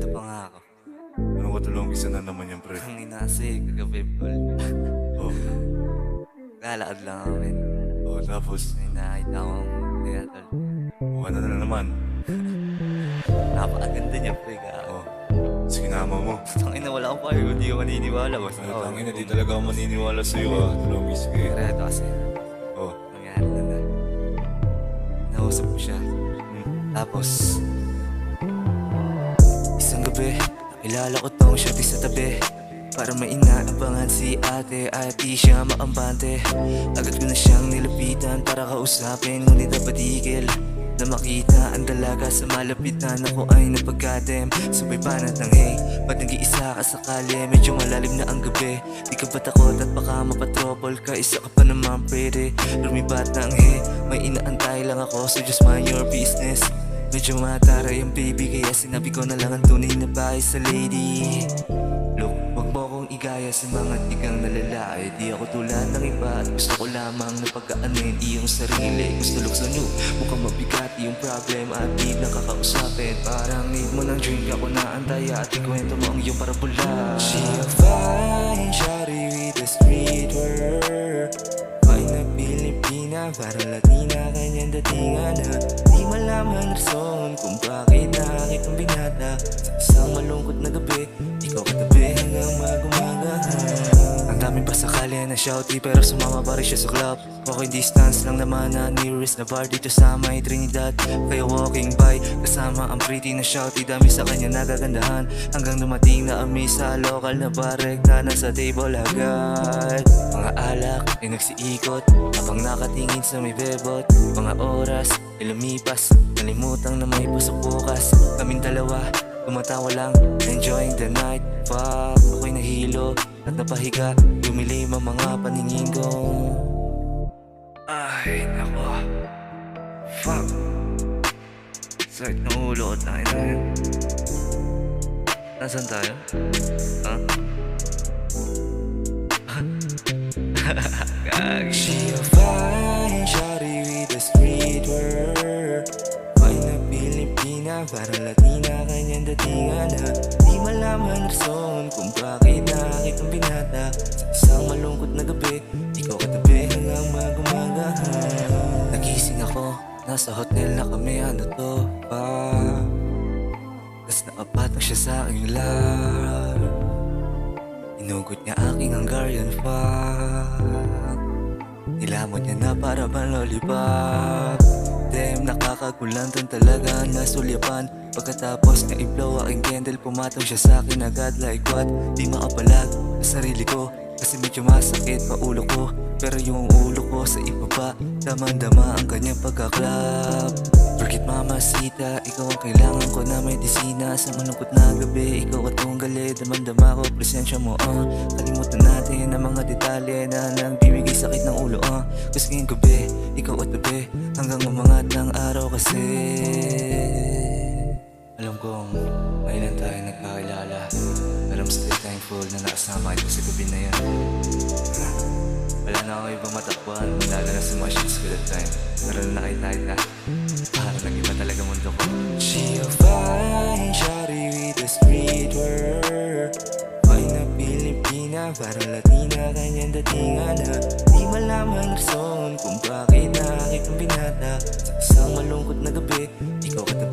Nandito pa nga ako. Ano ko tulong isa na naman yan, pre? Ang ina kasi, kagabi, tol. Oh, Lalakad lang ako, men. oh, tapos, May nakita akong kaya, tol. oh, ano na naman? Napakaganda niya, pre, ka. Oh, sige nama mo. Tangina, wala akong payo, hindi ko maniniwala. Basta Ano tangin na, di talaga ako maniniwala sa'yo, ah. Tulong, sige. Pero ito kasi, Oh, nangyari na. Nausap ko siya. Tapos, isang gabi, nakilala ko tong shorty sa tabi. Para may inaabangan si ate at di siya maambante. Agad ko na siyang nilapitan para kausapin, ngunit napatigil na makita ang dalaga sa malapitan. Ako ay napagkadem, sabay banat ng hey. Ba't nag-iisa ka sakali, medyo malalim na ang gabi. Di ka ba takot at baka mapatropol ka, isa ka pa naman pretty. Lumibat ng hey, may inaantay lang ako, so just mind your business. Medyo mataray ang baby, kaya sinabi ko na lang ang tunay na bahay sa lady. Look, wag mo akong igaya sa mga tigang na lalaki. Di ako tulad ng iba at gusto ko lamang na pagkaanin iyong sarili. Gusto lukso nyo, mukhang mabigat yung problem at di nakakausapin. Parang need mo ng drink, ako naantay at ikwento mo ang iyong parabula. She a fine shawty with a streetwear, fine na Pilipina, parang Latina, kanyang datingan na di malaman rason kung bakit nakakit ang binata. Sa isang malungkot na gabi, ikaw katabi hanggang mag-umaga. Ang daming pasakali na shouty, pero sumama pa rin siya sa club. Walking distance lang naman na nearest na bar dito sa may Trinidad. Kaya walking by, kasama ang pretty na shouty, dami sa kanya nagagandahan. Hanggang dumating na kami sa local na bar, rekta na sa table agad. Mga alak ay nagsiikot habang nakatingin sa may bebot. Mga oras ay lumipas, nalimutang na may pasok bukas. Kaming dalawa, tumatawa lang, enjoying the night. Fuck, ako'y nahilo at napahiga, lumilim ang mga paningin ko. Ay, nako. Fuck. Sakit ng ulo ko, tayo na yun. Nasaan tayo? Ha? Gagi. She a fine shawty with a streetwear, fine na Pilipina, parang Latina, kanyang datingan na di malaman rason kung bakit nakakit ang binata. Sa isang malungkot na gabi, ikaw katabi hanggang mag-umaga. Nagising ako, nasa hotel na kami, ano to ba? Tas naapat siya sa aking love, inugot niya aking Hungarian fuck. Nilamot niya na para bang lollipop. Damn, nakakagulantan talaga ang nasulyapan. Pagkatapos niya i-blow aking candle, pumatong siya sa akin agad like what? Di makapalag sa sarili ko, kasi medyo masakit pa ulo ko. Pero yung ulo ko sa ibaba, damang-dama ang kanyang pagkaklap. Bakit mamasita, ikaw ang kailangan ko na may disina. Sa malungkot na gabi, ikaw at tunggali, damang-dama ko, presensya mo, kalimutan natin ang mga detalye na nagbibigay sakit ng ulo, Gusto ngayong gabi, ikaw at tabi, hanggang umangat ng araw kasi. Alam kong ngayon lang tayo nagkakilala, pero I'm still thankful na nakasama ito sa gabi na yan. Wala na akong ibang matakbuhan, lalo na sa mga shits ko that time. Pero na nakita kita, parang nag-iba talaga mundo ko. She a fine shawty with a streetwear, fine na Pilipina, parang Latina, kanyang datingan na di malaman rason kung bakit nakakit ang binata. Sa isang malungkot na gabi, ikaw katabi